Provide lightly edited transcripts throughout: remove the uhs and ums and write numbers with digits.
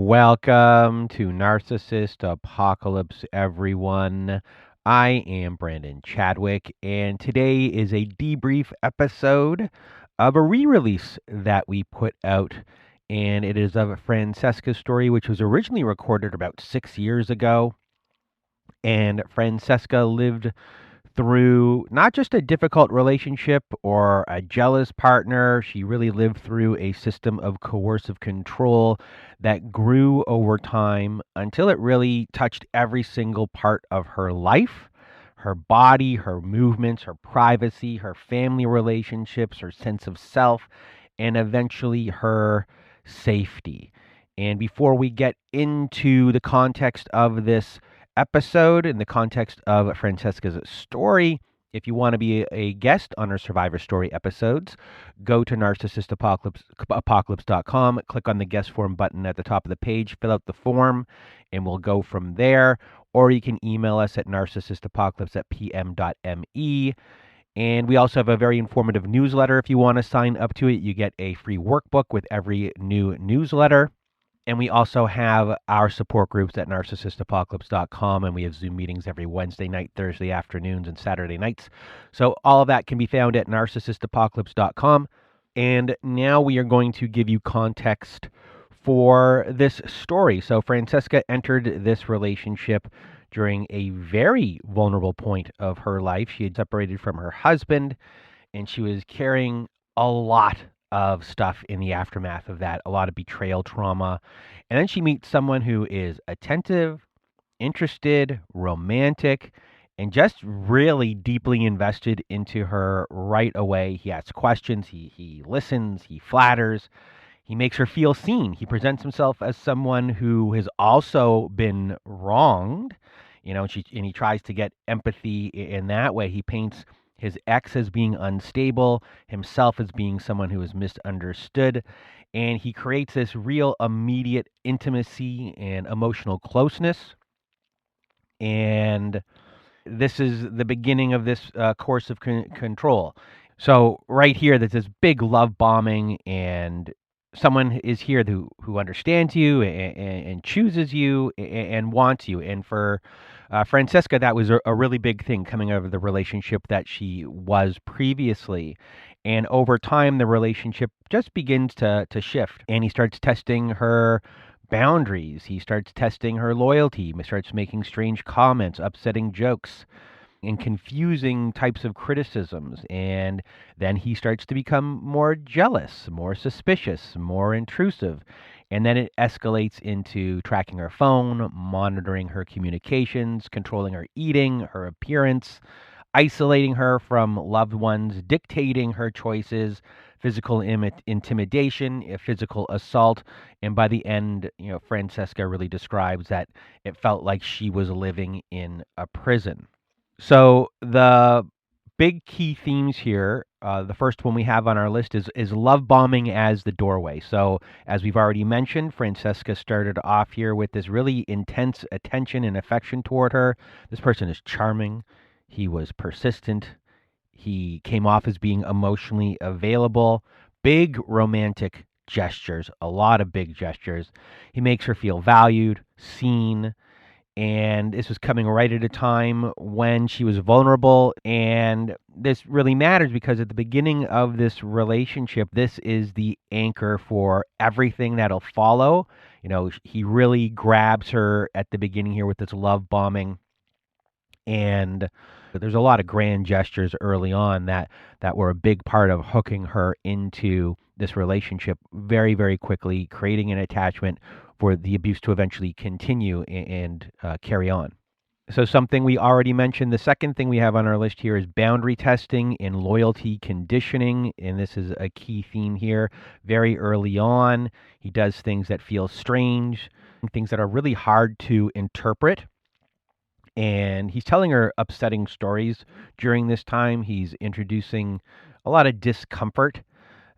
Welcome to Narcissist Apocalypse, everyone. I am Brandon Chadwick, and today is a debrief episode of a re-release that we put out, and it is of Francesca's story, which was originally recorded about 6 years ago. And Francesca lived through not just a difficult relationship or a jealous partner. She really lived through a system of coercive control that grew over time until it really touched every single part of her life, her body, her movements, her privacy, her family relationships, her sense of self, and eventually her safety. And before we get into the context of this episode, in the context of Francesca's story, if you want to be a guest on our Survivor Story episodes, go to narcissistapocalypse.com, click on the guest form button at the top of the page, fill out the form, and we'll go from there. Or you can email us at narcissistapocalypse@pm.me. And we also have a very informative newsletter. If you want to sign up to it, you get a free workbook with every new newsletter. And we also have our support groups at narcissistapocalypse.com, and we have Zoom meetings every Wednesday night, Thursday afternoons, and Saturday nights. So all of that can be found at narcissistapocalypse.com. And now we are going to give you context for this story. So Francesca entered this relationship during a very vulnerable point of her life. She had separated from her husband, and she was carrying a lot of stuff in the aftermath of that, a lot of betrayal trauma. And then she meets someone who is attentive, interested, romantic, and just really deeply invested into her right away. He asks questions, he listens, he flatters, he makes her feel seen. He presents himself as someone who has also been wronged, and he tries to get empathy in that way. He paints his ex as being unstable, himself as being someone who is misunderstood, and he creates this real immediate intimacy and emotional closeness. And this is the beginning of this course of control. So right here, there's this big love bombing, and someone is here who understands you and chooses you and wants you. And for Francesca, that was a really big thing coming out of the relationship that she was previously. And over time, the relationship just begins to shift. And he starts testing her boundaries. He starts testing her loyalty. He starts making strange comments, upsetting jokes, and confusing types of criticisms. And then he starts to become more jealous, more suspicious, more intrusive. And then it escalates into tracking her phone, monitoring her communications, controlling her eating, her appearance, isolating her from loved ones, dictating her choices, physical intimidation, physical assault. And by the end, Francesca really describes that it felt like she was living in a prison. So the big key themes here, the first one we have on our list is love bombing as the doorway. So as we've already mentioned, Francesca started off here with this really intense attention and affection toward her. This person is charming. He was persistent. He came off as being emotionally available. Big romantic gestures, a lot of big gestures. He makes her feel valued, seen. And this was coming right at a time when she was vulnerable. And this really matters because at the beginning of this relationship, this is the anchor for everything that'll follow. He really grabs her at the beginning here with this love bombing. And there's a lot of grand gestures early on that were a big part of hooking her into this relationship very, very quickly, creating an attachment for the abuse to eventually continue and carry on. So something we already mentioned, the second thing we have on our list here is boundary testing and loyalty conditioning. And this is a key theme here. Very early on, he does things that feel strange, things that are really hard to interpret. And he's telling her upsetting stories during this time. He's introducing a lot of discomfort.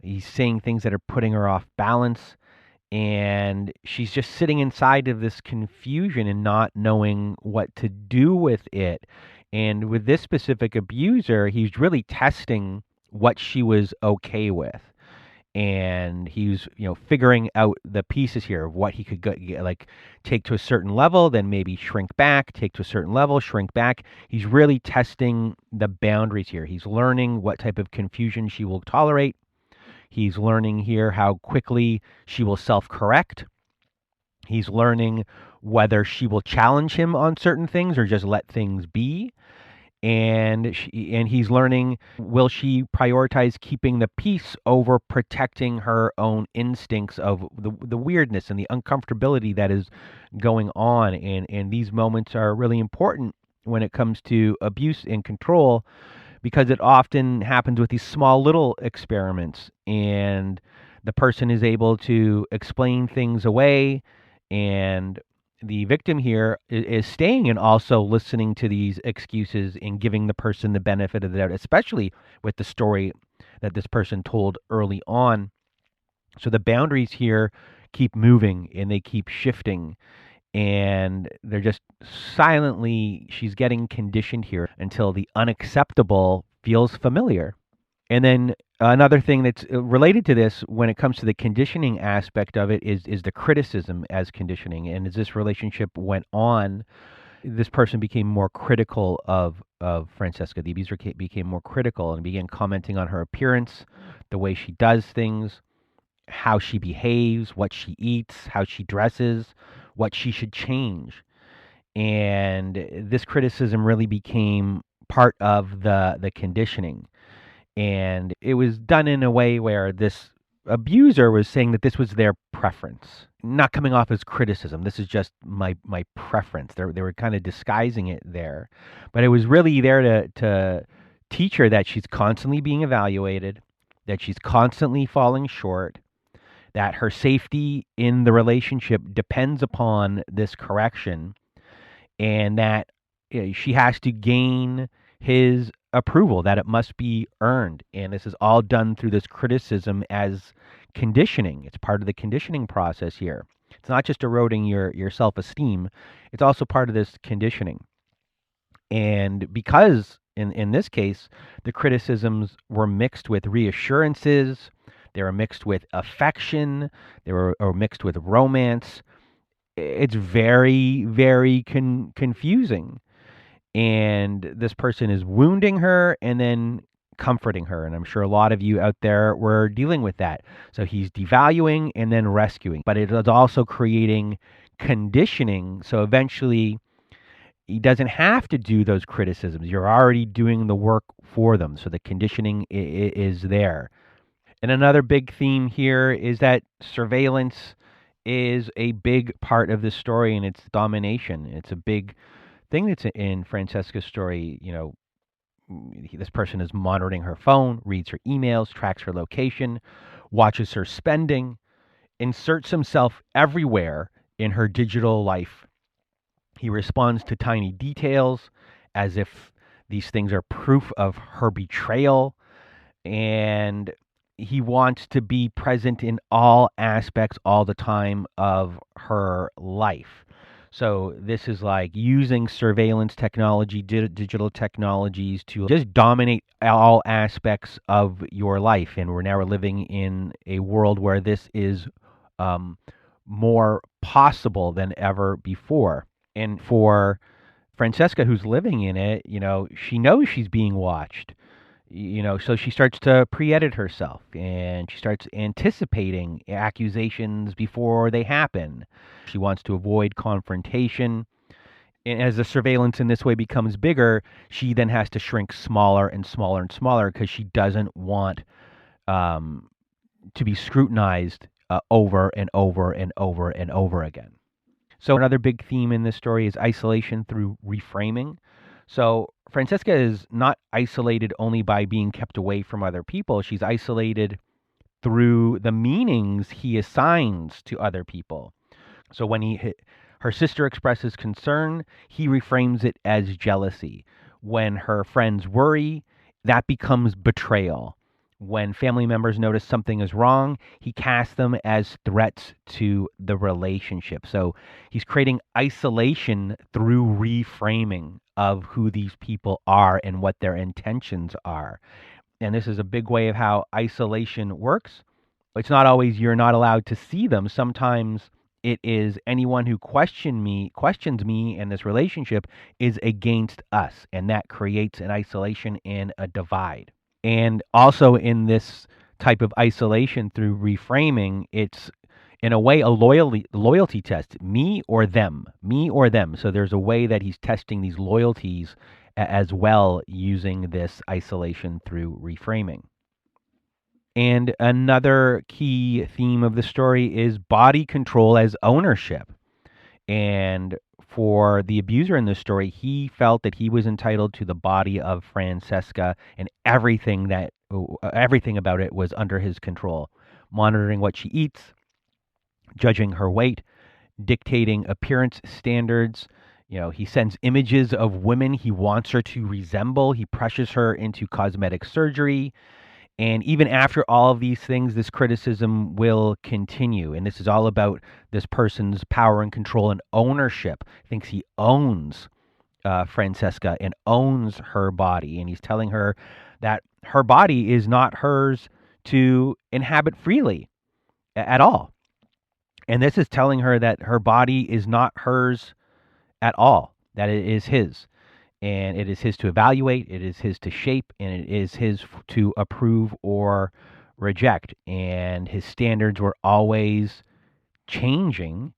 He's saying things that are putting her off balance. And she's just sitting inside of this confusion and not knowing what to do with it. And with this specific abuser, he's really testing what she was okay with. and he's figuring out the pieces here of what he could like take to a certain level, then maybe shrink back, take to a certain level, shrink back. He's really testing the boundaries here. He's learning what type of confusion she will tolerate. He's learning here how quickly she will self-correct. He's learning whether she will challenge him on certain things or just let things be. And he's learning, will she prioritize keeping the peace over protecting her own instincts of the weirdness and the uncomfortability that is going on. And these moments are really important when it comes to abuse and control, because it often happens with these small little experiments, and the person is able to explain things away, and the victim here is staying and also listening to these excuses and giving the person the benefit of the doubt, especially with the story that this person told early on. So the boundaries here keep moving and they keep shifting, and they're just silently, she's getting conditioned here until the unacceptable feels familiar. And then another thing that's related to this when it comes to the conditioning aspect of it is the criticism as conditioning. And as this relationship went on, this person became more critical of Francesca. The abuser became more critical and began commenting on her appearance, the way she does things, how she behaves, what she eats, how she dresses, what she should change. And this criticism really became part of the conditioning. And it was done in a way where this abuser was saying that this was their preference, not coming off as criticism. This is just my preference. They were kind of disguising it there, but it was really there to teach her that she's constantly being evaluated, that she's constantly falling short, that her safety in the relationship depends upon this correction, and that she has to gain his approval, that it must be earned. And this is all done through this criticism as conditioning. It's part of the conditioning process here. It's not just eroding your self-esteem, it's also part of this conditioning. And because in this case, the criticisms were mixed with reassurances, they were mixed with affection, they were mixed with romance, it's very, very confusing. And this person is wounding her and then comforting her. And I'm sure a lot of you out there were dealing with that. So he's devaluing and then rescuing, but it is also creating conditioning. So eventually he doesn't have to do those criticisms. You're already doing the work for them. So the conditioning is there. And another big theme here is that surveillance is a big part of the story, and it's domination. It's a big thing that's in Francesca's story. This person is monitoring her phone, reads her emails, tracks her location, watches her spending, inserts himself everywhere in her digital life. He responds to tiny details as if these things are proof of her betrayal, and he wants to be present in all aspects all the time of her life. So this is like using surveillance technology, digital technologies to just dominate all aspects of your life. And we're now living in a world where this is more possible than ever before. And for Francesca, who's living in it, she knows she's being watched. So she starts to pre-edit herself, and she starts anticipating accusations before they happen. She wants to avoid confrontation. And as the surveillance in this way becomes bigger, she then has to shrink smaller and smaller and smaller because she doesn't want to be scrutinized over and over and over and over again. So another big theme in this story is isolation through reframing. So Francesca is not isolated only by being kept away from other people. She's isolated through the meanings he assigns to other people. So when her sister expresses concern, he reframes it as jealousy. When her friends worry, that becomes betrayal. When family members notice something is wrong, he casts them as threats to the relationship. So he's creating isolation through reframing of who these people are and what their intentions are. And this is a big way of how isolation works. It's not always you're not allowed to see them. Sometimes it is anyone who questions me and this relationship is against us, and that creates an isolation and a divide. And also in this type of isolation through reframing, it's in a way a loyalty test, me or them, me or them. So there's a way that he's testing these loyalties as well using this isolation through reframing. And another key theme of the story is body control as ownership. And for the abuser in this story, he felt that he was entitled to the body of Francesca, and everything about it was under his control, monitoring what she eats, judging her weight, dictating appearance standards. He sends images of women he wants her to resemble. He pressures her into cosmetic surgery. And even after all of these things, this criticism will continue. And this is all about this person's power and control and ownership. Thinks he owns Francesca and owns her body. And he's telling her that her body is not hers to inhabit freely at all. And this is telling her that her body is not hers at all, that it is his. And it is his to evaluate, it is his to shape, and it is his to approve or reject. And his standards were always changing,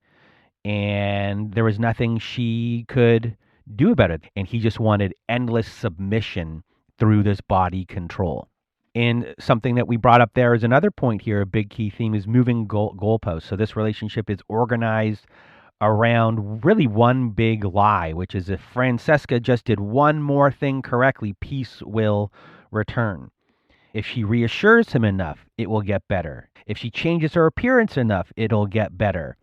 and there was nothing she could do about it. And he just wanted endless submission through this body control. And something that we brought up there is another point here, a big key theme is moving goalposts. So this relationship is organized around really one big lie, which is if Francesca just did one more thing correctly, peace will return. If she reassures him enough, it will get better. If she changes her appearance enough, it'll get better.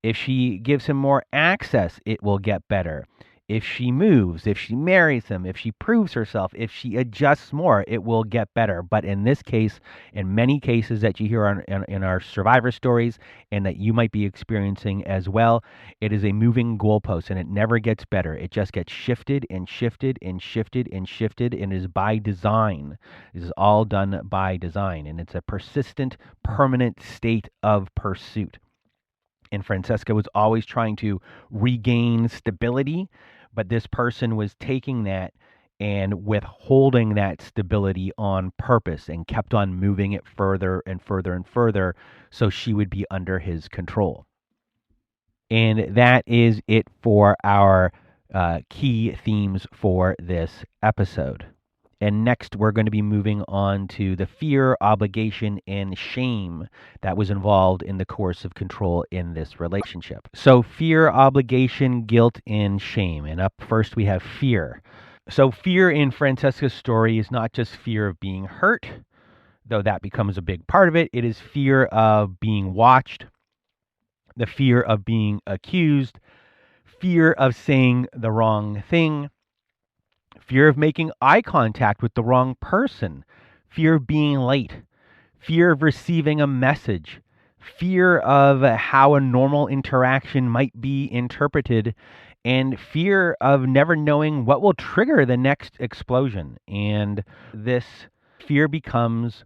If she gives him more access, it will get better. If she moves, if she marries him, if she proves herself, if she adjusts more, it will get better. But in this case, in many cases that you hear in our survivor stories and that you might be experiencing as well, it is a moving goalpost and it never gets better. It just gets shifted and shifted and shifted and shifted, and is by design. This is all done by design, and it's a persistent, permanent state of pursuit. And Francesca was always trying to regain stability, but this person was taking that and withholding that stability on purpose and kept on moving it further and further and further so she would be under his control. And that is it for our key themes for this episode. And next, we're going to be moving on to the fear, obligation, and shame that was involved in the coercive control in this relationship. So fear, obligation, guilt, and shame. And up first, we have fear. So fear in Francesca's story is not just fear of being hurt, though that becomes a big part of it. It is fear of being watched, the fear of being accused, fear of saying the wrong thing, fear of making eye contact with the wrong person, fear of being late, fear of receiving a message, fear of how a normal interaction might be interpreted, and fear of never knowing what will trigger the next explosion. And this fear becomes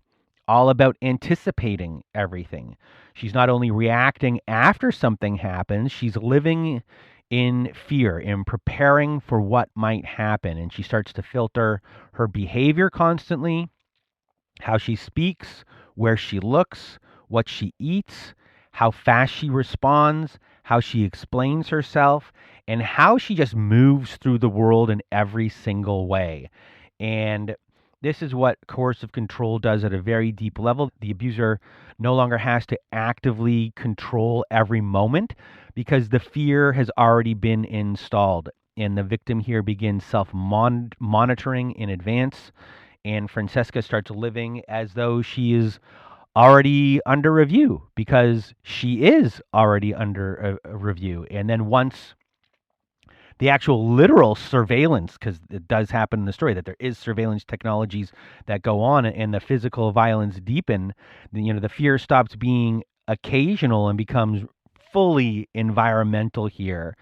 all about anticipating everything. She's not only reacting after something happens, she's living in fear, in preparing for what might happen. And she starts to filter her behavior constantly, how she speaks, where she looks, what she eats, how fast she responds, how she explains herself, and how she just moves through the world in every single way. And this is what coercive control does at a very deep level. The abuser no longer has to actively control every moment because the fear has already been installed. And the victim here begins self-monitoring in advance. And Francesca starts living as though she is already under review because she is already under a review. And then once the actual literal surveillance, because it does happen in the story that there is surveillance technologies that go on and the physical violence deepen, the fear stops being occasional and becomes fully environmental here.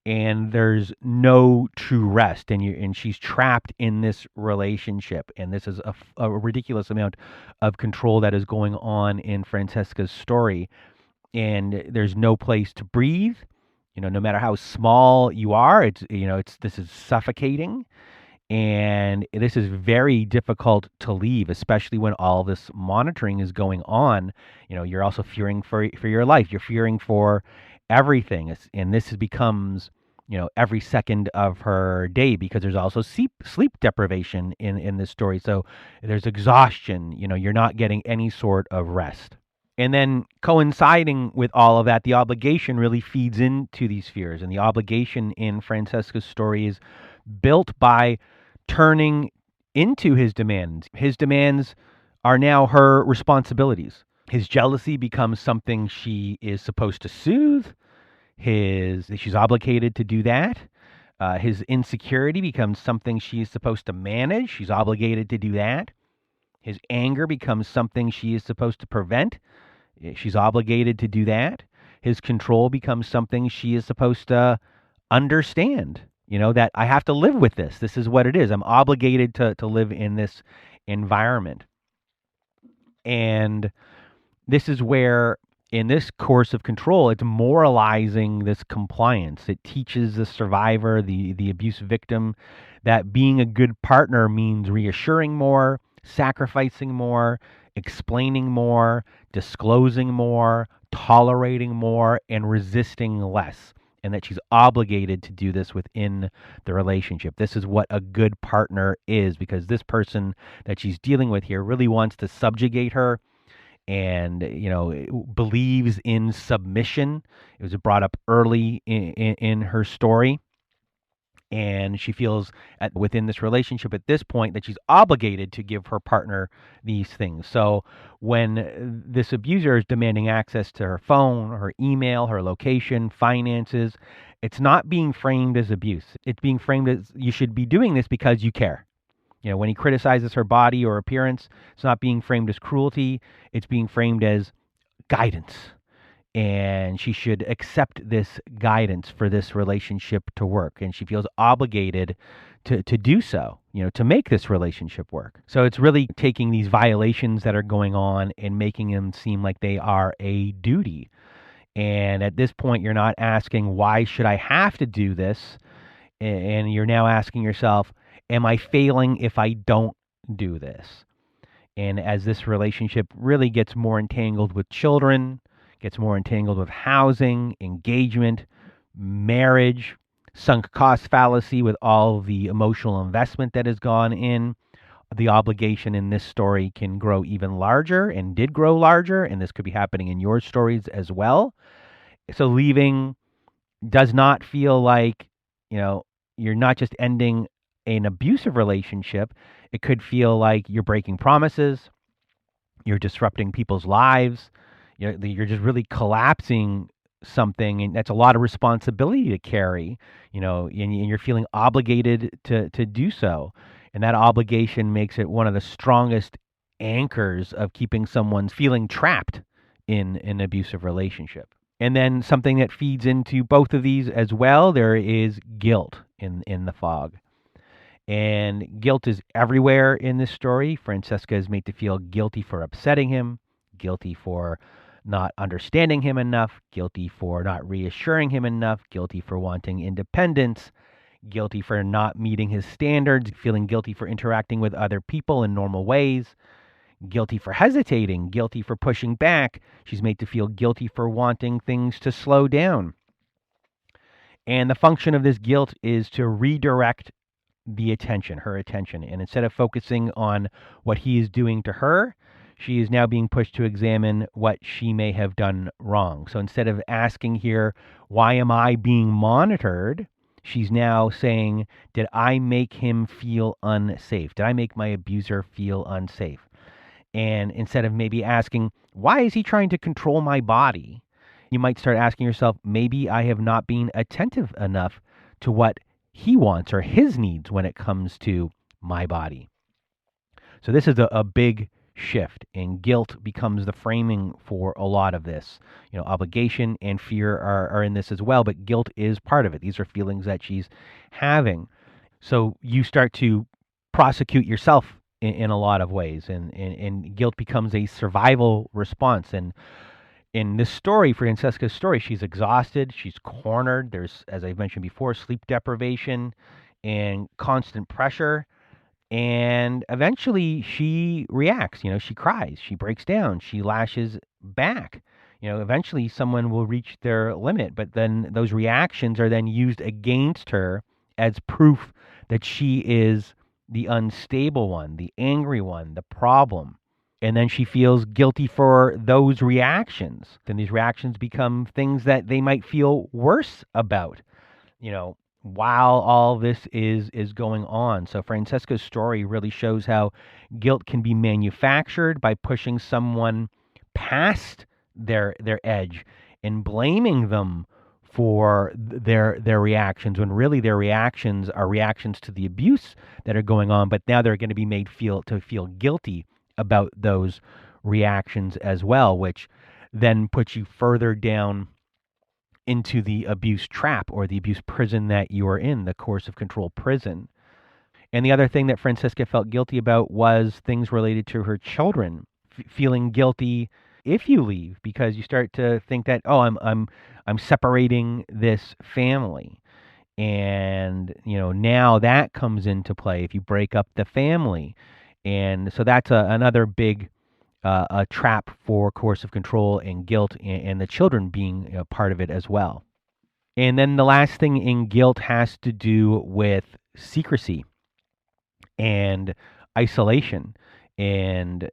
and there's no true rest, and she's trapped in this relationship, and this is a ridiculous amount of control that is going on in Francesca's story, and there's no place to breathe. No matter how small you are, this is suffocating, and this is very difficult to leave, especially when all this monitoring is going on. You're also fearing for your life. You're fearing for everything. And this becomes, every second of her day, because there's also sleep deprivation in this story. So there's exhaustion. You're not getting any sort of rest. And then coinciding with all of that, the obligation really feeds into these fears. And the obligation in Francesca's story is built by turning into his demands. His demands are now her responsibilities. His jealousy becomes something she is supposed to soothe. She's obligated to do that. His insecurity becomes something she's supposed to manage. She's obligated to do that. His anger becomes something she is supposed to prevent. She's obligated to do that. His control becomes something she is supposed to understand. That I have to live with this. This is what it is. I'm obligated to live in this environment. And this is where, in this course of control, it's moralizing this compliance. It teaches the survivor, the abuse victim, that being a good partner means reassuring more, sacrificing more, explaining more, disclosing more, tolerating more, and resisting less. And that she's obligated to do this within the relationship. This is what a good partner is, because this person that she's dealing with here really wants to subjugate her, and believes in submission. It was brought up early in her story. And she feels within this relationship at this point that she's obligated to give her partner these things. So when this abuser is demanding access to her phone, her email, her location, finances, it's not being framed as abuse. It's being framed as, you should be doing this because you care. When he criticizes her body or appearance, it's not being framed as cruelty. It's being framed as guidance. And she should accept this guidance for this relationship to work. And she feels obligated to do so, to make this relationship work. So it's really taking these violations that are going on and making them seem like they are a duty. And at this point, you're not asking, why should I have to do this? And you're now asking yourself, am I failing if I don't do this? And as this relationship really gets more entangled with children, gets more entangled with housing, engagement, marriage, sunk cost fallacy with all the emotional investment that has gone in, the obligation in this story can grow even larger, and did grow larger, and this could be happening in your stories as well. So leaving does not feel like, you're not just ending an abusive relationship. It could feel like you're breaking promises, you're disrupting people's lives, you're just really collapsing something, and that's a lot of responsibility to carry, and you're feeling obligated to do so. And that obligation makes it one of the strongest anchors of keeping someone feeling trapped in an abusive relationship. And then something that feeds into both of these as well, there is guilt in the fog. And guilt is everywhere in this story. Francesca is made to feel guilty for upsetting him, guilty for not understanding him enough, guilty for not reassuring him enough, guilty for wanting independence, guilty for not meeting his standards, feeling guilty for interacting with other people in normal ways, guilty for hesitating, guilty for pushing back. She's made to feel guilty for wanting things to slow down. And the function of this guilt is to redirect her attention. And instead of focusing on what he is doing to her, she is now being pushed to examine what she may have done wrong. So instead of asking here, why am I being monitored? She's now saying, did I make him feel unsafe? Did I make my abuser feel unsafe? And instead of maybe asking, why is he trying to control my body? You might start asking yourself, maybe I have not been attentive enough to what he wants or his needs when it comes to my body. So this is a big shift, and guilt becomes the framing for a lot of this. Obligation and fear are in this as well, but guilt is part of it. These are feelings that she's having. So you start to prosecute yourself in a lot of ways, and guilt becomes a survival response. And in this story, Francesca's story, she's exhausted, she's cornered. There's, as I've mentioned before, sleep deprivation and constant pressure. And eventually she reacts, she cries, she breaks down, she lashes back. Eventually someone will reach their limit, but then those reactions are then used against her as proof that she is the unstable one, the angry one, the problem. And then she feels guilty for those reactions. Then these reactions become things that they might feel worse about, while all this is going on. So Francesca's story really shows how guilt can be manufactured by pushing someone past their edge and blaming them for their reactions, when really their reactions are reactions to the abuse that are going on, but now they're going to be made feel guilty about those reactions as well, which then puts you further down into the abuse trap or the abuse prison that you are in, the coercive control prison. And the other thing that Francesca felt guilty about was things related to her children, feeling guilty if you leave, because you start to think that, oh, I'm separating this family. And now that comes into play if you break up the family. And so that's another big a trap for coercive control and guilt, and the children being part of it as well. And then the last thing in guilt has to do with secrecy and isolation. And,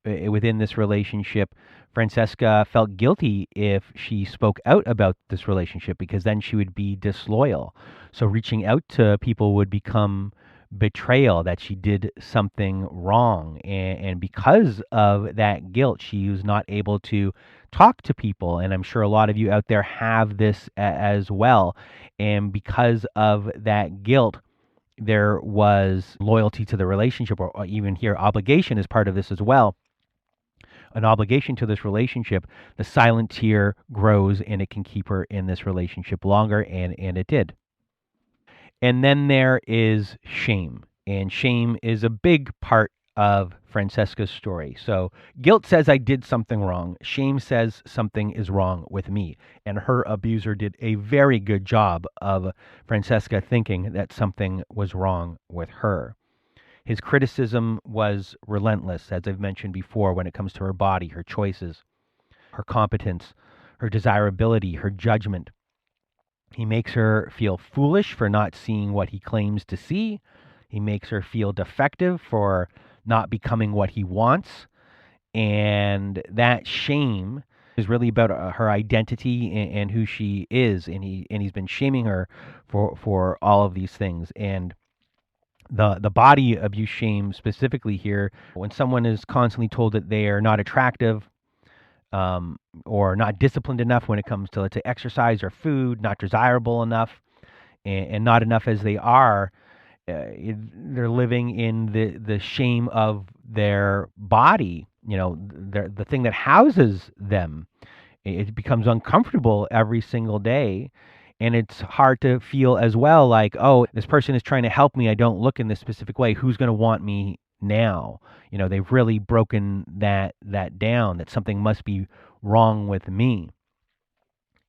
within this relationship, Francesca felt guilty if she spoke out about this relationship, because then she would be disloyal. So reaching out to people would become betrayal, that she did something wrong. And because of that guilt, she was not able to talk to people. And I'm sure a lot of you out there have this as well. And because of that guilt, there was loyalty to the relationship, or even here, obligation is part of this as well. An obligation to this relationship, the silent tear grows, and it can keep her in this relationship longer, and it did. And then there is shame. And shame is a big part of Francesca's story. So guilt says I did something wrong. Shame says something is wrong with me. And her abuser did a very good job of Francesca thinking that something was wrong with her. His criticism was relentless, as I've mentioned before, when it comes to her body, her choices, her competence, her desirability, her judgment. He makes her feel foolish for not seeing what he claims to see. He makes her feel defective for not becoming what he wants. And that shame is really about her identity and who she is. And he's been shaming her for all of these things. And the body abuse shame specifically here, when someone is constantly told that they are not attractive, or not disciplined enough when it comes to, let's say, exercise or food, not desirable enough, and not enough as they are, they're living in the shame of their body, the thing that houses them. It becomes uncomfortable every single day. And it's hard to feel as well like, oh, this person is trying to help me. I don't look in this specific way. Who's going to want me now? They've really broken that down, that something must be wrong with me.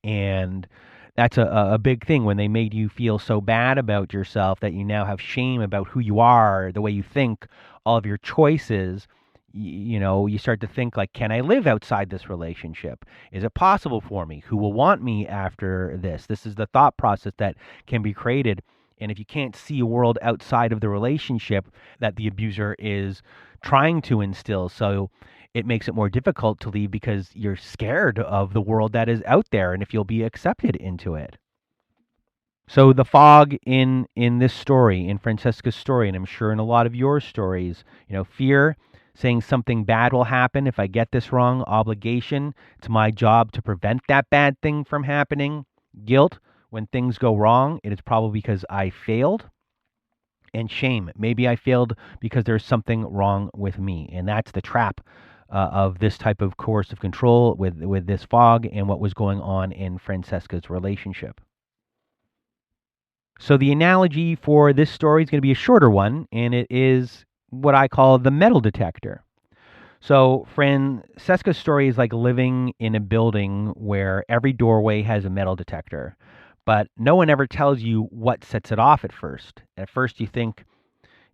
And that's a big thing, when they made you feel so bad about yourself that you now have shame about who you are, the way you think, all of your choices. You start to think like, can I live outside this relationship? Is it possible for me? Who will want me after this? This is the thought process that can be created. And if you can't see a world outside of the relationship that the abuser is trying to instill, so it makes it more difficult to leave, because you're scared of the world that is out there and if you'll be accepted into it. So the fog in this story, in Francesca's story, and I'm sure in a lot of your stories, fear, saying something bad will happen if I get this wrong. Obligation, it's my job to prevent that bad thing from happening. Guilt, when things go wrong, it is probably because I failed. and shame. Maybe I failed because there's something wrong with me. And that's the trap of this type of coercive control with this fog and what was going on in Francesca's relationship. So the analogy for this story is going to be a shorter one, and it is what I call the metal detector. So Francesca's story is like living in a building where every doorway has a metal detector, but no one ever tells you what sets it off at first. At first you think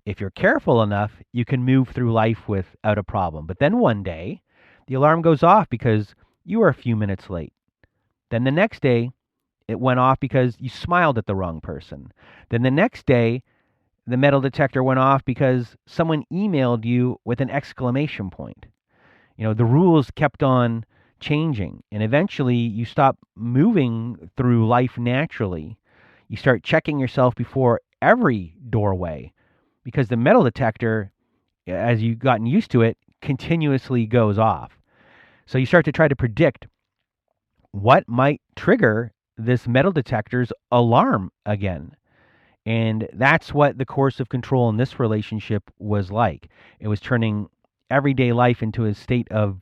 if you're careful enough, you can move through life without a problem. But then one day, the alarm goes off because you were a few minutes late. Then the next day, it went off because you smiled at the wrong person. Then the next day, the metal detector went off because someone emailed you with an exclamation point. The rules kept on changing, and eventually you stop moving through life naturally. You start checking yourself before every doorway because the metal detector, as you've gotten used to it, continuously goes off. So you start to try to predict what might trigger this metal detector's alarm again. And that's what the coercive control in this relationship was like. It was turning everyday life into a state of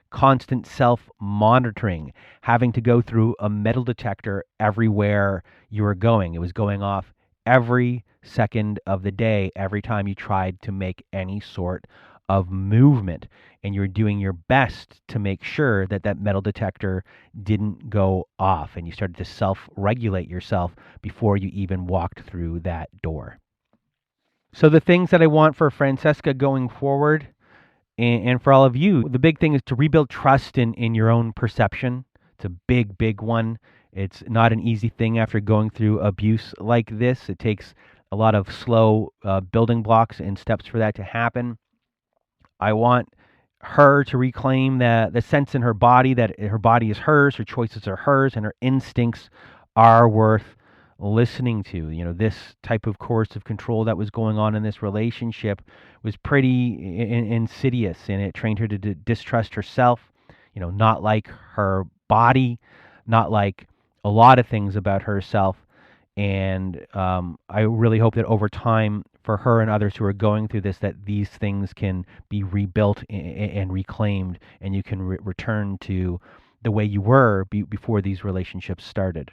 constant self-monitoring, having to go through a metal detector everywhere you were going. It was going off every second of the day, every time you tried to make any sort of movement. And you're doing your best to make sure that that metal detector didn't go off. And you started to self-regulate yourself before you even walked through that door. So the things that I want for Francesca going forward, and for all of you, the big thing is to rebuild trust in your own perception. It's a big, big one. It's not an easy thing after going through abuse like this. It takes a lot of slow building blocks and steps for that to happen. I want her to reclaim the sense in her body that her body is hers, her choices are hers, and her instincts are worth listening to. This type of coercive control that was going on in this relationship was pretty insidious, and it trained her to distrust herself, not like her body, not like a lot of things about herself. And I really hope that over time, for her and others who are going through this, that these things can be rebuilt and reclaimed, and you can return to the way you were before these relationships started.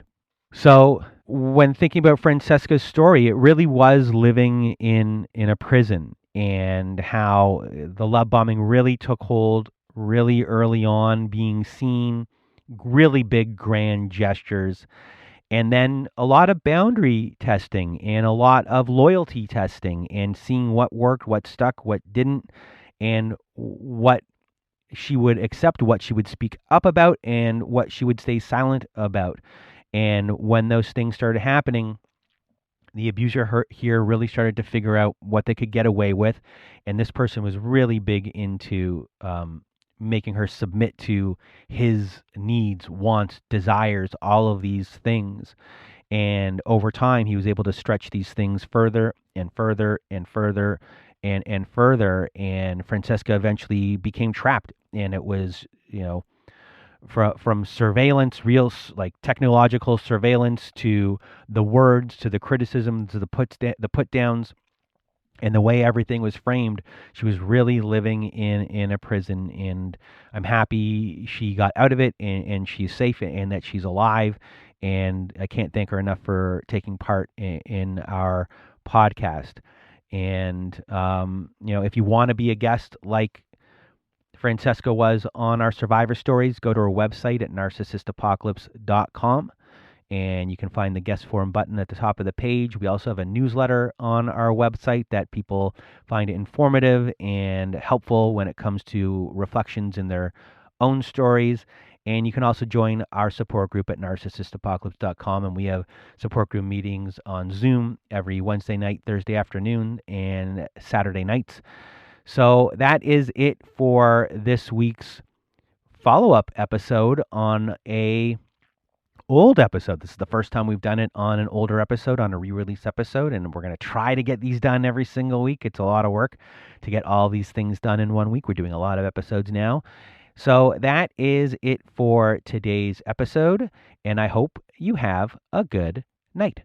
So when thinking about Francesca's story, it really was living in a prison, and how the love bombing really took hold really early on, being seen, really big grand gestures, and then a lot of boundary testing and a lot of loyalty testing and seeing what worked, what stuck, what didn't, and what she would accept, what she would speak up about, and what she would stay silent about. And when those things started happening, the abuser here really started to figure out what they could get away with. And this person was really big into making her submit to his needs, wants, desires, all of these things. And over time, he was able to stretch these things further and further and further and further. And Francesca eventually became trapped. And it was, from surveillance, real like technological surveillance, to the words, to the criticism, to the put downs, and the way everything was framed. She was really living in a prison, and I'm happy she got out of it, and she's safe, and that she's alive. And I can't thank her enough for taking part in our podcast. And if you want to be a guest like Francesca was on our survivor stories, go to our website at narcissistapocalypse.com. And you can find the guest form button at the top of the page. We also have a newsletter on our website that people find informative and helpful when it comes to reflections in their own stories. And you can also join our support group at narcissistapocalypse.com. And we have support group meetings on Zoom every Wednesday night, Thursday afternoon, and Saturday nights. So that is it for this week's follow-up episode on a old episode. This is the first time we've done it on an older episode, on a re-release episode, and we're going to try to get these done every single week. It's a lot of work to get all these things done in 1 week. We're doing a lot of episodes now. So that is it for today's episode, and I hope you have a good night.